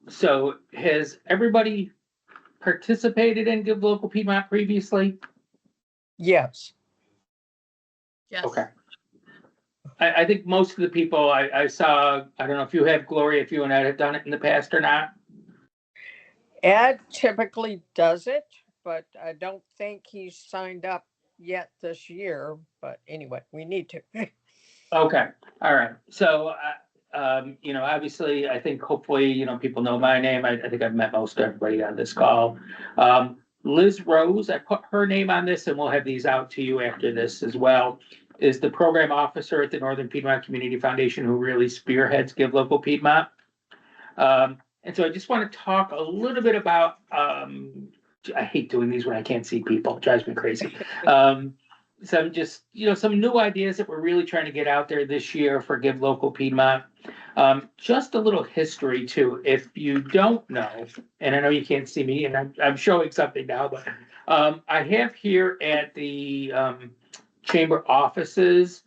So has everybody participated in Give Local Piedmont previously? Yes. Yes. Okay. I think most of the people I saw, I don't know if you have, Gloria, if you and Ed have done it in the past or not. Ed typically does it, but I don't think he's signed up yet this year. But anyway, we need to. Okay, all right. So, obviously, I think hopefully, people know my name. I think I've met most everybody on this call. Liz Rose, I put her name on this and we'll have these out to you after this as well, is the program officer at the Northern Piedmont Community Foundation who really spearheads Give Local Piedmont. And so I just want to talk a little bit about, I hate doing these when I can't see people, it drives me crazy. Some just, some new ideas that we're really trying to get out there this year for Give Local Piedmont. Just a little history too, if you don't know, and I know you can't see me and I'm showing something now, but I have here at the chamber offices,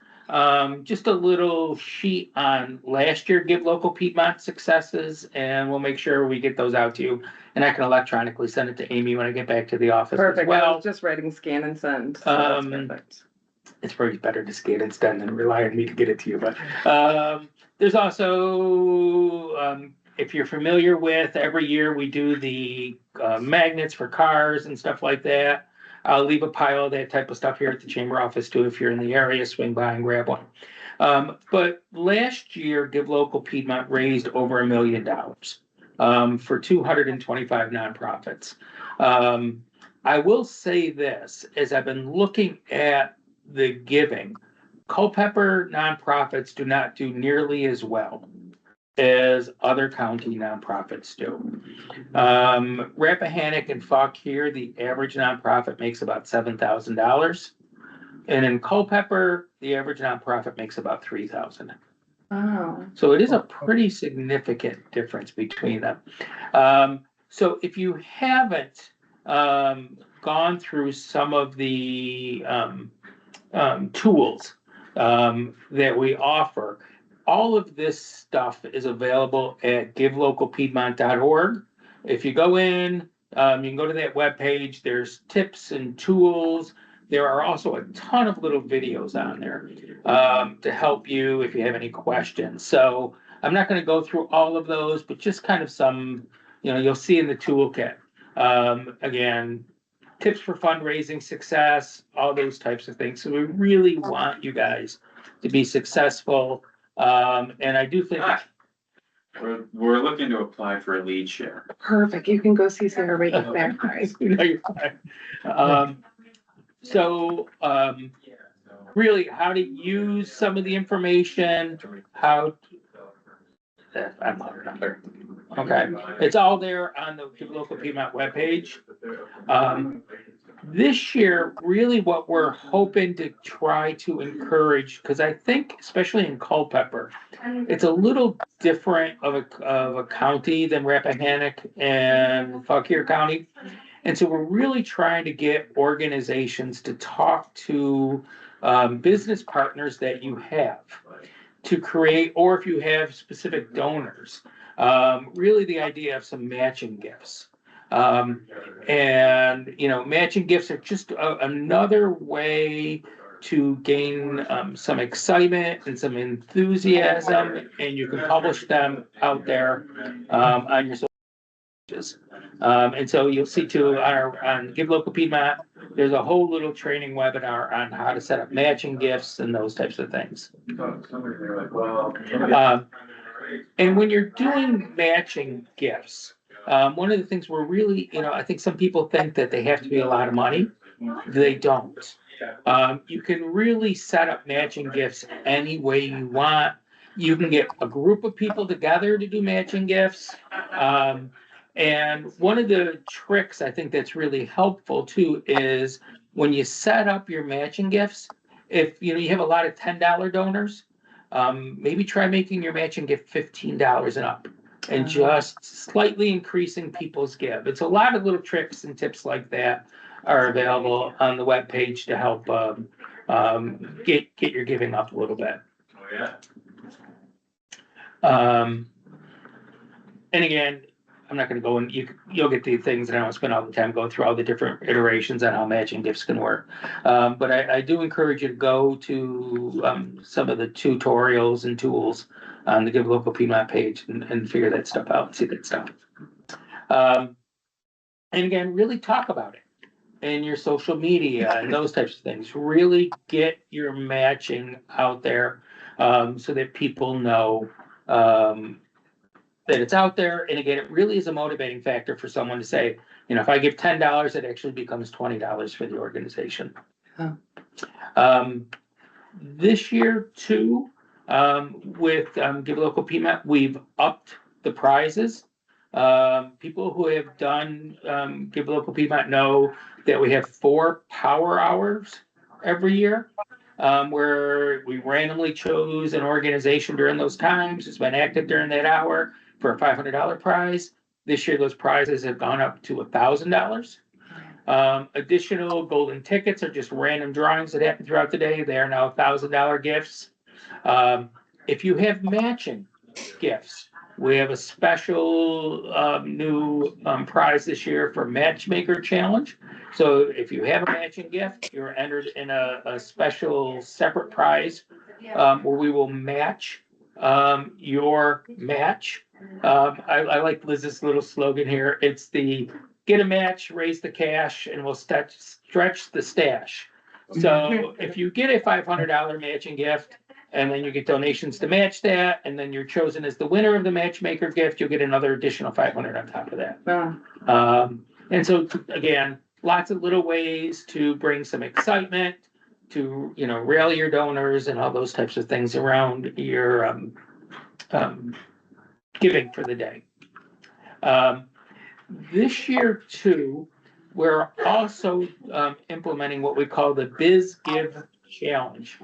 just a little sheet on last year Give Local Piedmont successes, and we'll make sure we get those out to you. And I can electronically send it to Amy when I get back to the office. Perfect. As well. I was just writing scan and send. So that's perfect. It's probably better to scan and send than rely on me to get it to you. But there's also, if you're familiar with, every year we do the magnets for cars and stuff like that. I'll leave a pile of that type of stuff here at the chamber office too. If you're in the area, swing by and grab one. But last year, Give Local Piedmont raised over $1 million for 225 nonprofits. I will say this, as I've been looking at the giving, Culpeper nonprofits do not do nearly as well as other county nonprofits do. Rappahannock and Fauquier, the average nonprofit makes about $7,000. And in Culpeper, the average nonprofit makes about $3,000. Oh. So it is a pretty significant difference between them. So if you haven't gone through some of the tools that we offer, all of this stuff is available at givelocalpiedmont.org. If you go in, you can go to that webpage. There's tips and tools. There are also a ton of little videos on there to help you if you have any questions. So I'm not going to go through all of those, but just kind of some, you'll see in the toolkit. Again, tips for fundraising success, all those types of things. So we really want you guys to be successful. And I do think we're looking to apply for a lead share. Perfect. You can go see Sarah right there. No, you're fine. So really how to use some of the information, how I'm under. Okay, it's all there on the Give Local Piedmont webpage. This year, really what we're hoping to try to encourage, because I think, especially in Culpeper, it's a little different of a county than Rappahannock and Fauquier County. And so we're really trying to get organizations to talk to business partners that you have to create, or if you have specific donors, really the idea of some matching gifts. And matching gifts are just another way to gain some excitement and some enthusiasm, and you can publish them out there on your social pages. And so you'll see too on Give Local Piedmont, there's a whole little training webinar on how to set up matching gifts and those types of things. And when you're doing matching gifts, one of the things we're really, I think some people think that they have to be a lot of money. They don't. You can really set up matching gifts any way you want. You can get a group of people together to do matching gifts. And one of the tricks I think that's really helpful too is when you set up your matching gifts, if you have a lot of $10 donors, maybe try making your matching gift $15 and up, and just slightly increasing people's give. It's a lot of little tricks and tips like that are available on the webpage to help get your giving up a little bit. Oh yeah. And again, I'm not gonna go and you'll get the things, and I don't spend all the time going through all the different iterations on how matching gifts can work. But I do encourage you to go to, some of the tutorials and tools on the Give Local Piedmont page and figure that stuff out, see that stuff. And again, really talk about it in your social media and those types of things. Really get your matching out there, so that people know, that it's out there. And again, it really is a motivating factor for someone to say, if I give $10, it actually becomes $20 for the organization. Huh. This year too, with Give Local Piedmont, we've upped the prizes. People who have done Give Local Piedmont know that we have 4 power hours every year, where we randomly chose an organization during those times who's been active during that hour for a $500 prize. This year, those prizes have gone up to $1,000. Additional golden tickets are just random drawings that happen throughout the day. They are now $1,000 gifts. If you have matching gifts, we have a special new prize this year for Matchmaker Challenge. So if you have a matching gift, you're entered in a special separate prize where we will match your match. I like Liz's little slogan here. It's the get a match, raise the cash, and we'll stretch the stash. So if you get a $500 matching gift, and then you get donations to match that, and then you're chosen as the winner of the matchmaker gift, you'll get another additional 500 on top of that. Wow. And so again, lots of little ways to bring some excitement, to rally your donors and all those types of things around your giving for the day. This year too, we're also implementing what we call the Biz Give Challenge.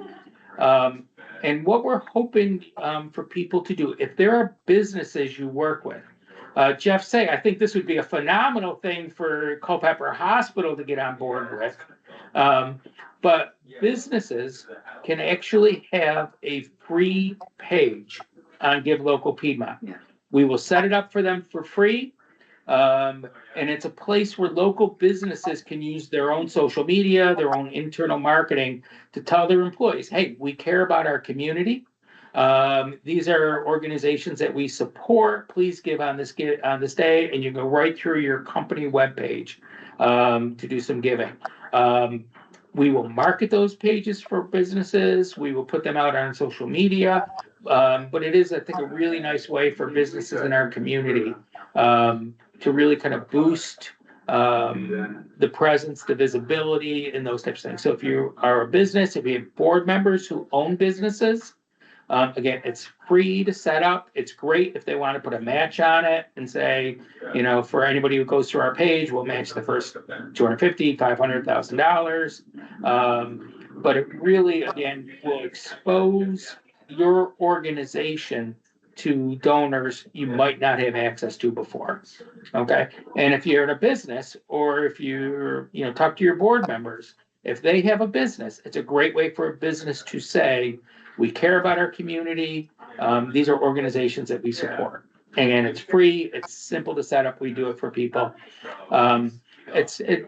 And what we're hoping for people to do, if there are businesses you work with, Jeff say, I think this would be a phenomenal thing for Culpeper Hospital to get on board with. But businesses can actually have a free page on Give Local Piedmont. Yeah. We will set it up for them for free. And it's a place where local businesses can use their own social media, their own internal marketing to tell their employees, hey, we care about our community. These are organizations that we support. Please give on this day, and you go right through your company webpage to do some giving. We will market those pages for businesses. We will put them out on social media. But it is, I think, a really nice way for businesses in our community to really kind of boost the presence, the visibility, and those types of things. So if you are a business, if you have board members who own businesses, again, it's free to set up. It's great if they want to put a match on it and say, for anybody who goes through our page, we'll match the first $250, $500,000. But it really, again, will expose your organization to donors you might not have access to before. Okay. And if you're in a business, or if you're, talk to your board members, if they have a business, it's a great way for a business to say, we care about our community. These are organizations that we support. And it's free. It's simple to set up. We do it for people. In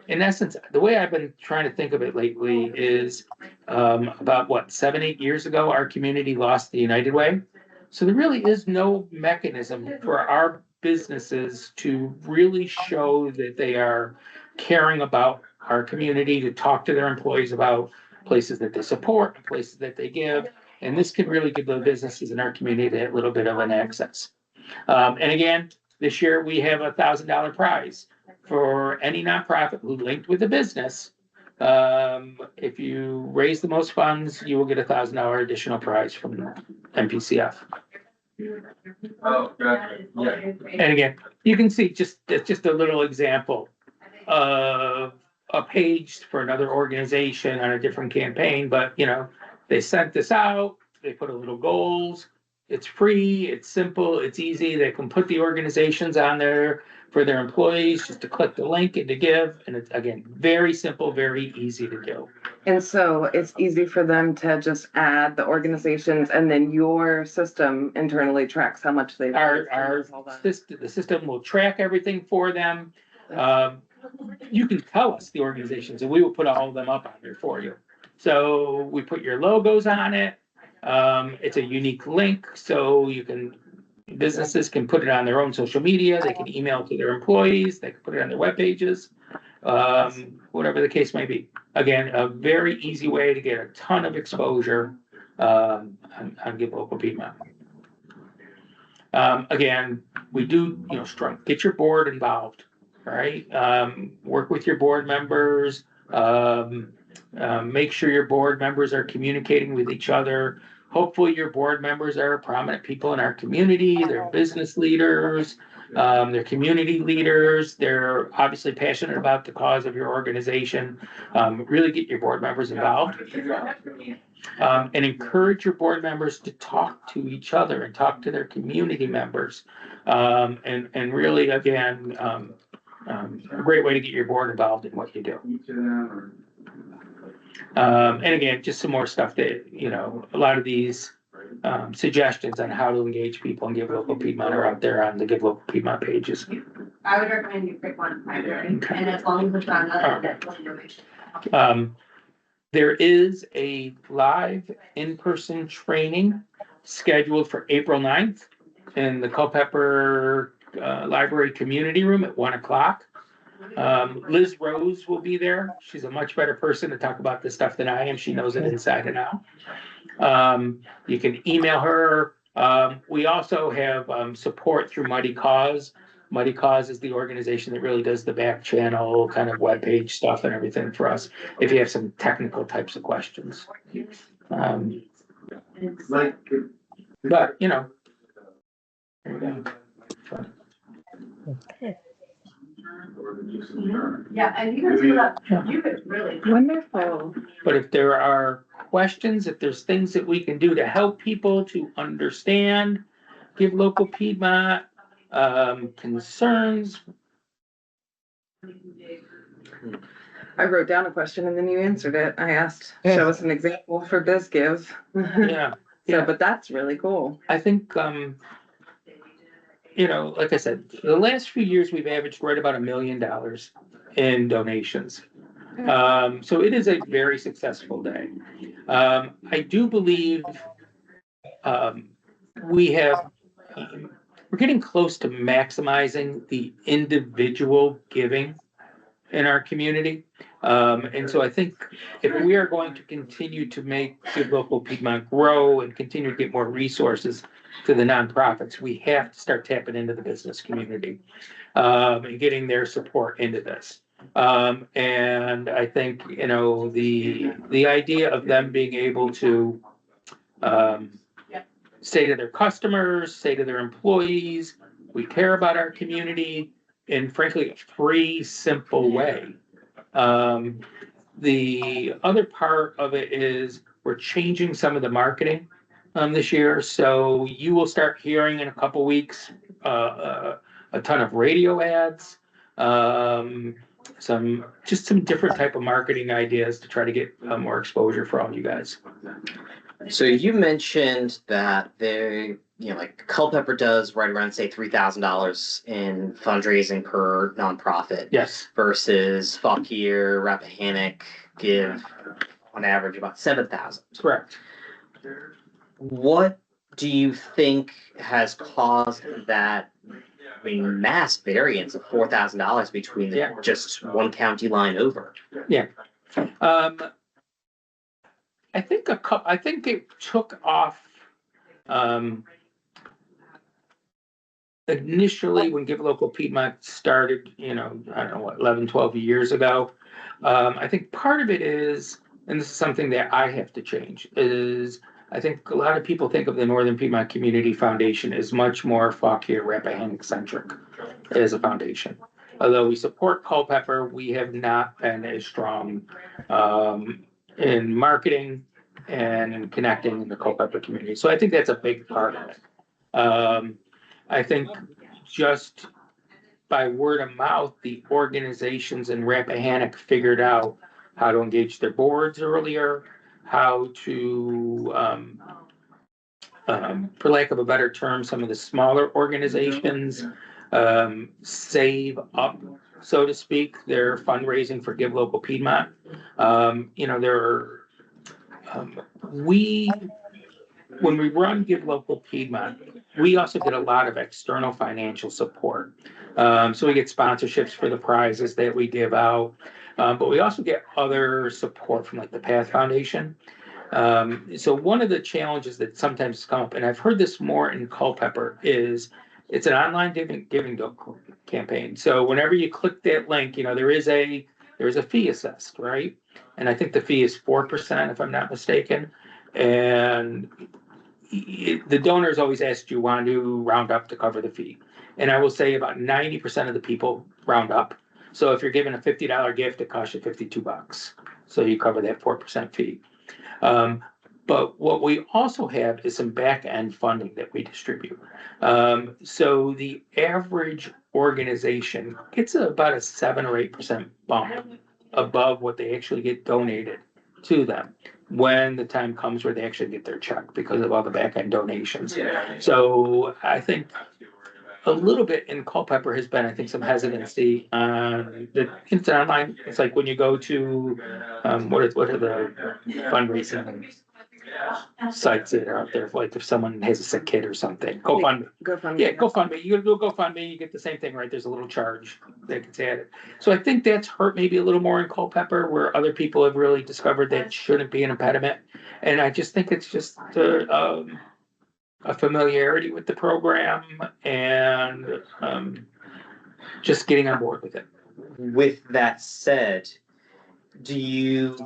essence, the way I've been trying to think of it lately is about 7-8 years ago, our community lost the United Way. So there really is no mechanism for our businesses to really show that they are caring about our community, to talk to their employees about places that they support, places that they give. And this can really give the businesses in our community a little bit of an access. And again, this year we have a $1,000 prize for any nonprofit who linked with the business. If you raise the most funds, you will get a $1,000 additional prize from MPCF. Oh, good. Yeah. And again, you can see it's just a little example of a page for another organization on a different campaign, but they sent this out, they put a little goals, It's free, it's simple, it's easy. They can put the organizations on there for their employees, just to click the link and to give. And it's, again, very simple, very easy to do. And so it's easy for them to just add the organizations and then your system internally tracks how much they've. Our system, the system will track everything for them. You can tell us the organizations and we will put all of them up on there for you. So we put your logos on it. It's a unique link, so businesses can put it on their own social media. They can email it to their employees. They can put it on their web pages, whatever the case may be. Again, a very easy way to get a ton of exposure on Give Local Piedmont. Again, we do, get your board involved, right? Work with your board members. Make sure your board members are communicating with each other. Hopefully your board members are prominent people in our community. They're business leaders, they're community leaders. They're obviously passionate about the cause of your organization. Really get your board members involved. And encourage your board members to talk to each other and talk to their community members. And really, again, a great way to get your board involved in what you do. And again, just some more stuff that, a lot of these suggestions on how to engage people and Give Local Piedmont are out there on the Give Local Piedmont pages. I would recommend you pick one primary, Okay. and as long as it's not another, that's donation. There is a live in-person training scheduled for April 9th in the Culpeper Library Community Room at 1:00. Liz Rose will be there. She's a much better person to talk about this stuff than I am. She knows it inside and out. You can email her. We also have support through Mighty Cause. Mighty Cause is the organization that really does the back channel kind of webpage stuff and everything for us, if you have some technical types of questions. But, there you go. Okay. Yeah, and you could really. Wonderful. But if there are questions, if there's things that we can do to help people to understand, Give Local Piedmont, concerns. I wrote down a question and then you answered it. I asked, show us an example for biz give. Yeah, So, but that's really cool. I think, like I said, the last few years, we've averaged right about $1 million in donations. So it is a very successful day. I do believe we're getting close to maximizing the individual giving in our community. And so I think if we are going to continue to make Give Local Piedmont grow and continue to get more resources to the nonprofits, we have to start tapping into the business community and getting their support into this. And I think, the idea of them being able to say to their customers, say to their employees, we care about our community in, frankly, a free, simple way. The other part of it is we're changing some of the marketing this year. So you will start hearing in a couple weeks a ton of radio ads, some different type of marketing ideas to try to get more exposure for all you guys. So you mentioned that like Culpeper does right around, say, $3,000 in fundraising per nonprofit. Yes. Versus Fauquier, Rappahannock give on average about $7,000. Correct. What do you think has caused that? Mass variance of $4,000 between just one county line over. Yeah. I think it took off initially when Give Local Piedmont started, I don't know what, 11, 12 years ago. I think part of it is, and this is something that I have to change, is I think a lot of people think of the Northern Piedmont Community Foundation as much more Fauquier, Rappahannock centric as a foundation. Although we support Culpeper, we have not been as strong in marketing and connecting in the Culpeper community. So I think that's a big part of it. I think just by word of mouth, the organizations in Rappahannock figured out how to engage their boards earlier, how to, for lack of a better term, some of the smaller organizations save up, so to speak, their fundraising for Give Local Piedmont. There are, when we run Give Local Piedmont, we also get a lot of external financial support. So we get sponsorships for the prizes that we give out, but we also get other support from like the Path Foundation. So one of the challenges that sometimes come up, and I've heard this more in Culpeper, is it's an online giving campaign. So whenever you click that link, there is a fee assessed, right? And I think the fee is 4%, if I'm not mistaken. And the donors always ask, do you want to round up to cover the fee? And I will say about 90% of the people round up. So if you're giving a $50 gift, it costs you $52. So you cover that 4% fee. But what we also have is some back end funding that we distribute. So the average organization gets about a 7 or 8% bump above what they actually get donated to them when the time comes where they actually get their check because of all the back end donations. So I think a little bit in Culpeper has been, I think, some hesitancy on the instant online. It's like when you go to, what are the fundraising sites that are out there, like if someone has a sick kid or something, GoFundMe. GoFundMe. Yeah, GoFundMe. You go to GoFundMe, you get the same thing, right? There's a little charge that gets added. So I think that's hurt maybe a little more in Culpeper, where other people have really discovered that shouldn't be an impediment. And I just think it's just a familiarity with the program and just getting on board with it. With that said, do you,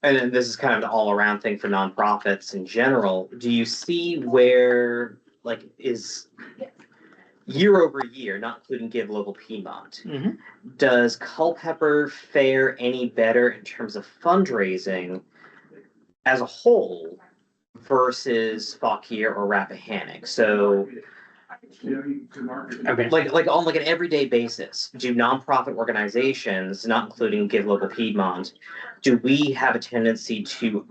and then this is kind of an all around thing for nonprofits in general, do you see where, like, is year over year, not including Give Local Piedmont, Mhm. does Culpeper fare any better in terms of fundraising as a whole versus Fauquier or Rappahannock? So, Okay. like on like an everyday basis, do nonprofit organizations, not including Give Local Piedmont, do we have a tendency to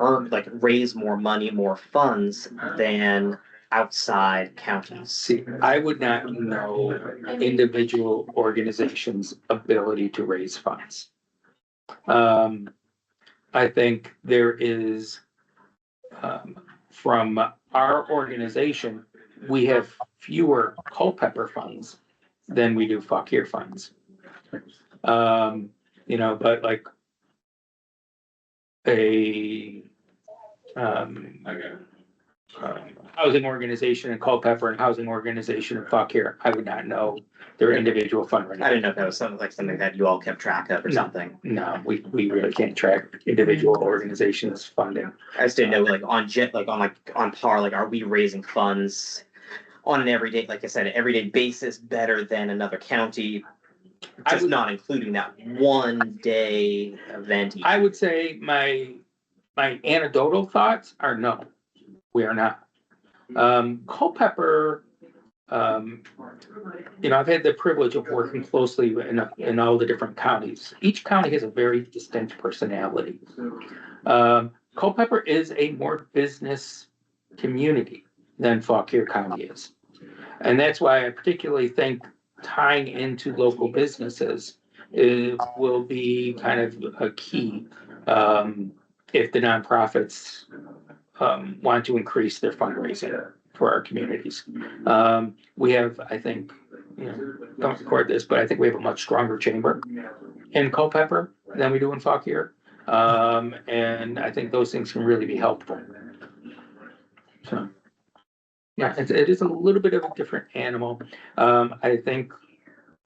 raise more money, more funds than outside counties? See, I would not know individual organizations' ability to raise funds. I think there is, from our organization, we have fewer Culpeper funds than we do Fauquier funds. But like a housing organization in Culpeper and housing organization in Fauquier, I would not know their individual fundraising. I didn't know if that was something that you all kept track of or something. No, we really can't track individual organizations' funding. I just didn't know, like on par, like are we raising funds on an everyday, like I said, an everyday basis better than another county? Just not including that one day event. I would say my anecdotal thoughts are no, we are not. Culpeper, I've had the privilege of working closely in all the different counties. Each county has a very distinct personality. Culpeper is a more business community than Fauquier County is. And that's why I particularly think tying into local businesses will be kind of a key if the nonprofits want to increase their fundraising for our communities. We have, I think, don't record this, but I think we have a much stronger chamber in Culpeper than we do in Fauquier. And I think those things can really be helpful. So, yeah, it is a little bit of a different animal. I think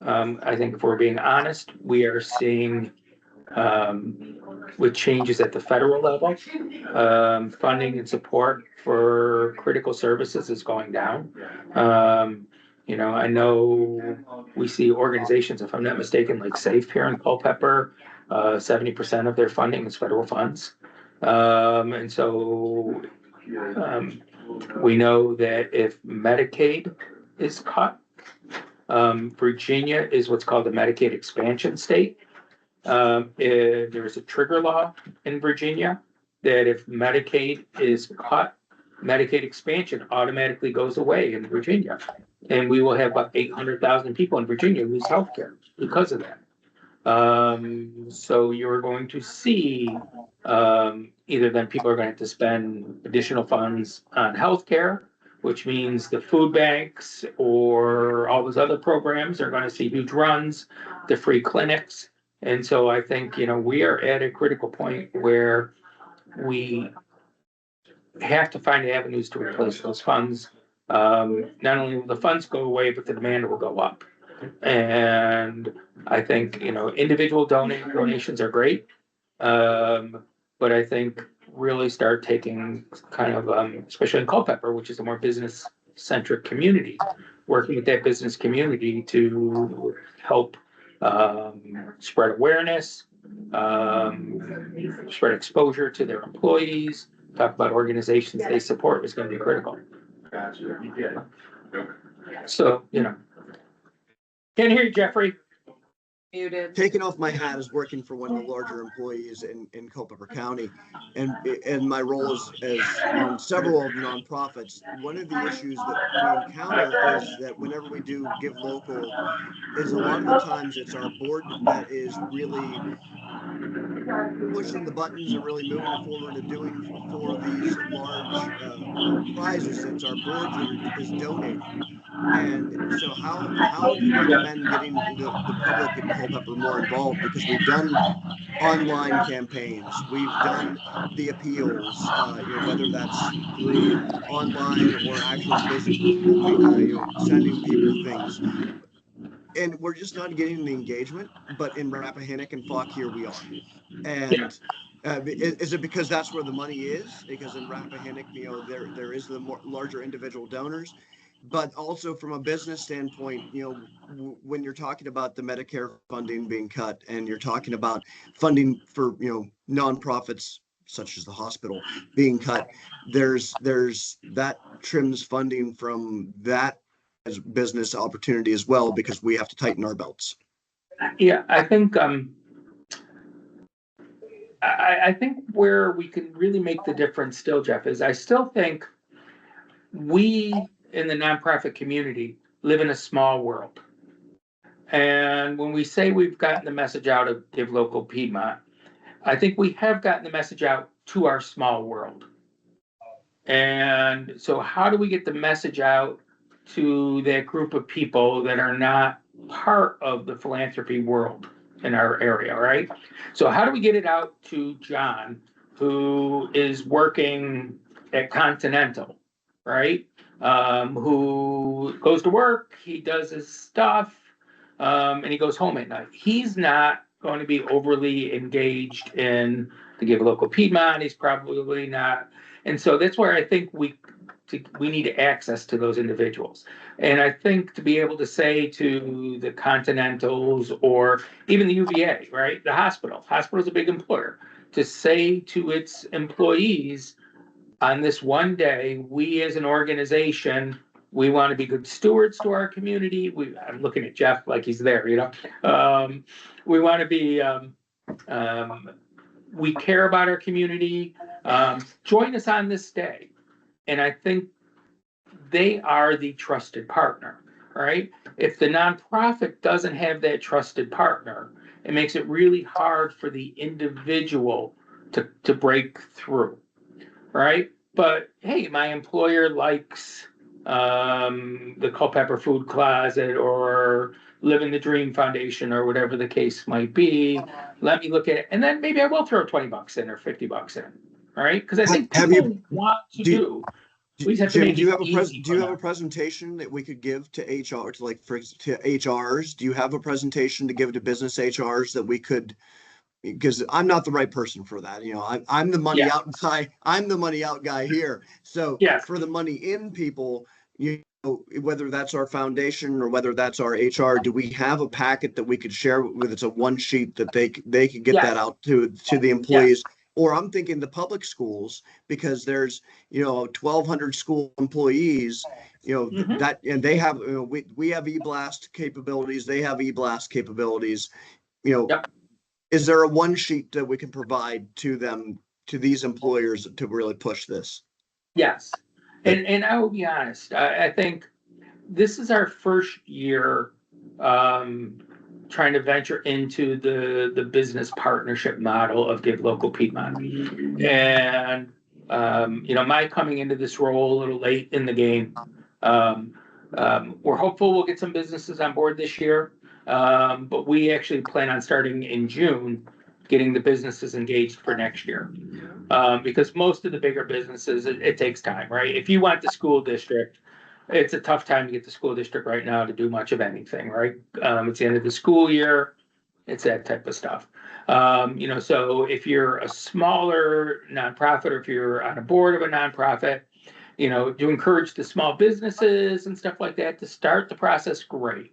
if we're being honest, we are seeing with changes at the federal level, funding and support for critical services is going down. I know we see organizations, if I'm not mistaken, like SAFE here in Culpeper, 70% of their funding is federal funds. And so, we know that if Medicaid is cut, Virginia is what's called the Medicaid expansion state. There's a trigger law in Virginia that if Medicaid is cut, Medicaid expansion automatically goes away in Virginia. And we will have about 800,000 people in Virginia lose healthcare because of that. So you're going to see, either then people are going to have to spend additional funds on healthcare, which means the food banks or all those other programs are going to see huge runs, the free clinics. And so I think, we are at a critical point where we have to find avenues to replace those funds. Not only will the funds go away, but the demand will go up. And I think, individual donations are great. But I think really start taking kind of, especially in Culpeper, which is a more business centric community, working with that business community to help spread awareness, spread exposure to their employees, talk about organizations they support is going to be critical. Gotcha. So, can't hear you, Jeffrey. Muted. Taking off my hat as working for one of the larger employees in Culpeper County, and my role as on several of the nonprofits. One of the issues that we encounter is that whenever we do Give Local, is a lot of the times it's our board that is really pushing the buttons and really moving forward and doing for these large prizes. It's our board that is donating. And so how do you recommend getting the public in Culpeper more involved? Because we've done online campaigns, we've done the appeals, whether that's through online or actual physical, sending people things. And we're just not getting the engagement, but in Rappahannock and Falk, here we are. And is it because that's where the money is? Because in Rappahannock, there is the more larger individual donors, but also from a business standpoint, when you're talking about the Medicare funding being cut and you're talking about funding for, nonprofits such as the hospital being cut, there's that trims funding from that as business opportunity as well, because we have to tighten our belts. Yeah, I think, I think where we can really make the difference still, Jeff, is I still think we in the nonprofit community live in a small world. And when we say we've gotten the message out of Give Local Piedmont, I think we have gotten the message out to our small world. And so how do we get the message out to that group of people that are not part of the philanthropy world in our area, right? So how do we get it out to John, who is working at Continental, right? Who goes to work, he does his stuff, and he goes home at night. He's not going to be overly engaged in the Give Local Piedmont. He's probably not. And so that's where I think we need access to those individuals. And I think to be able to say to the Continentals or even the UVA, right? The hospital's a big employer, to say to its employees, on this one day, we as an organization, we want to be good stewards to our community. I'm looking at Jeff like he's there, we want to be, we care about our community. Join us on this day. And I think they are the trusted partner, right? If the nonprofit doesn't have that trusted partner, it makes it really hard for the individual to break through, right? But hey, my employer likes the Culpeper Food Closet or Living the Dream Foundation or whatever the case might be. Let me look at it, and then maybe I will throw $20 in or $50 in, all right? Because I think people want to do. We just have to Jim, make do you it have easy. do you have a presentation that we could give to HR to HRs? Do you have a presentation to give to business HRs that we could? Because I'm not the right person for that. I'm the money out guy. I'm the money out guy here. So for the money in people, whether that's our foundation or whether that's our HR, do we have a packet that we could share with? It's a one sheet that they could get that out to the employees Or I'm thinking the public schools, because there's, 1,200 school employees, Mhm. that, and they have, we have e-blast capabilities, they have e-blast capabilities, Yep. is there a one sheet that we can provide to them, to these employers to really push this? Yes. And I will be honest, I think this is our first year trying to venture into the business partnership model of Give Local Piedmont. And my coming into this role a little late in the game. Um, we're hopeful we'll get some businesses on board this year. But we actually plan on starting in June, getting the businesses engaged for next year. Because most of the bigger businesses, it takes time, right? If you want the school district, it's a tough time to get the school district right now to do much of anything, right? It's the end of the school year. It's that type of stuff. So if you're a smaller nonprofit or if you're on a board of a nonprofit, to encourage the small businesses and stuff like that to start the process, great.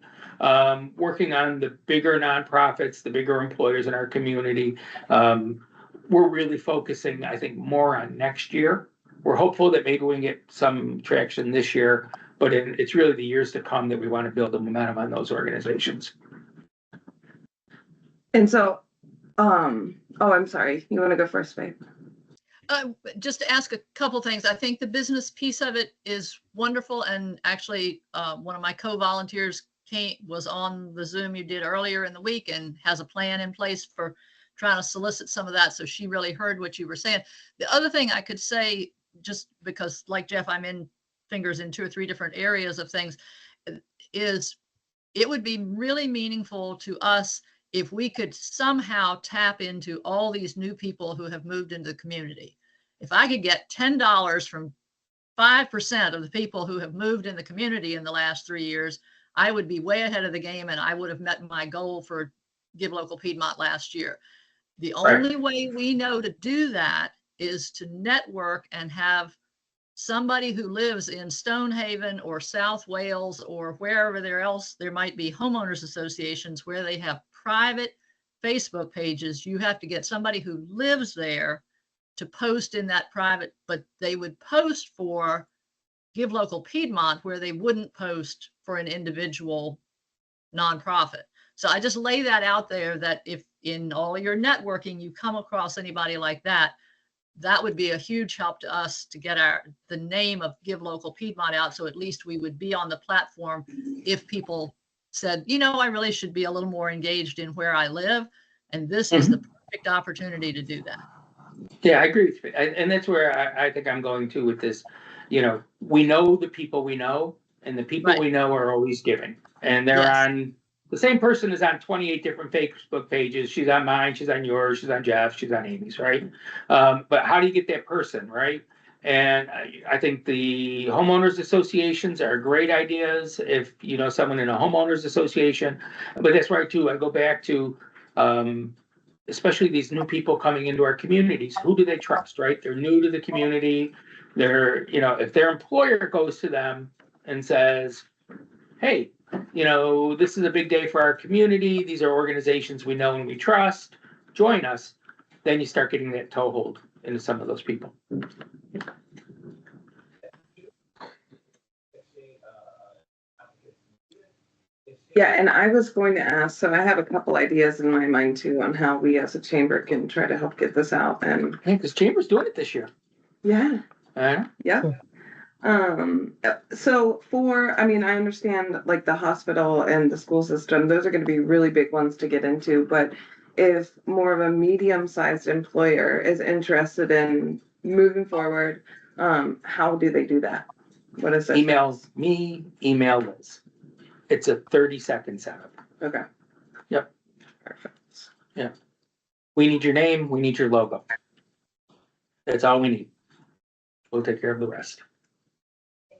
Working on the bigger nonprofits, the bigger employers in our community, we're really focusing, I think, more on next year. We're hopeful that maybe we can get some traction this year, but it's really the years to come that we want to build the momentum on those organizations. And so, I'm sorry, you want to go first, babe? Just to ask a couple things. I think the business piece of it is wonderful. And actually, one of my co-volunteers was on the Zoom you did earlier in the week and has a plan in place for trying to solicit some of that. So she really heard what you were saying. The other thing I could say, just because like Jeff, I'm in fingers in 2 or 3 different areas of things, is it would be really meaningful to us if we could somehow tap into all these new people who have moved into the community. If I could get $10 from 5% of the people who have moved in the community in the last 3 years, I would be way ahead of the game and I would have met my goal for Give Local Piedmont last year. The only way we know to do that is to network and have somebody who lives in Stonehaven or South Wales or wherever there might be homeowners associations where they have private Facebook pages. You have to get somebody who lives there to post in that private, but they would post for Give Local Piedmont where they wouldn't post for an individual nonprofit. So I just lay that out there, that if in all your networking you come across anybody like that, that would be a huge help to us to get the name of Give Local Piedmont out. So at least we would be on the platform if people said, I really should be a little more engaged in where I live. And this is the perfect opportunity to do that. Yeah, I agree with you. And that's where I think I'm going to with this. We know the people we know, and the people Right. we know are always giving. And they're Yes. on, the same person is on 28 different Facebook pages. She's on mine, she's on yours, she's on Jeff's, she's on Amy's, right? But how do you get that person, right? And I think the homeowners associations are great ideas if you know someone in a homeowners association. But that's right too. I go back to especially these new people coming into our communities. Who do they trust, right? They're new to the community. If their employer goes to them and says, hey, this is a big day for our community. These are organizations we know and we trust. Join us. Then you start getting that toehold into some of those people. Yeah, and I was going to ask, so I have a couple ideas in my mind too on how we as a chamber can try to help get this out. And I think this chamber's doing it this year. yeah, yeah. So I understand like the hospital and the school system, those are going to be really big ones to get into. But if more of a medium-sized employer is interested in moving forward, how do they do that? What is it? Email me, email Liz. It's a 30-second setup. Okay. Yep. Perfect. Yeah. We need your name. We need your logo. That's all we need. We'll take care of the rest.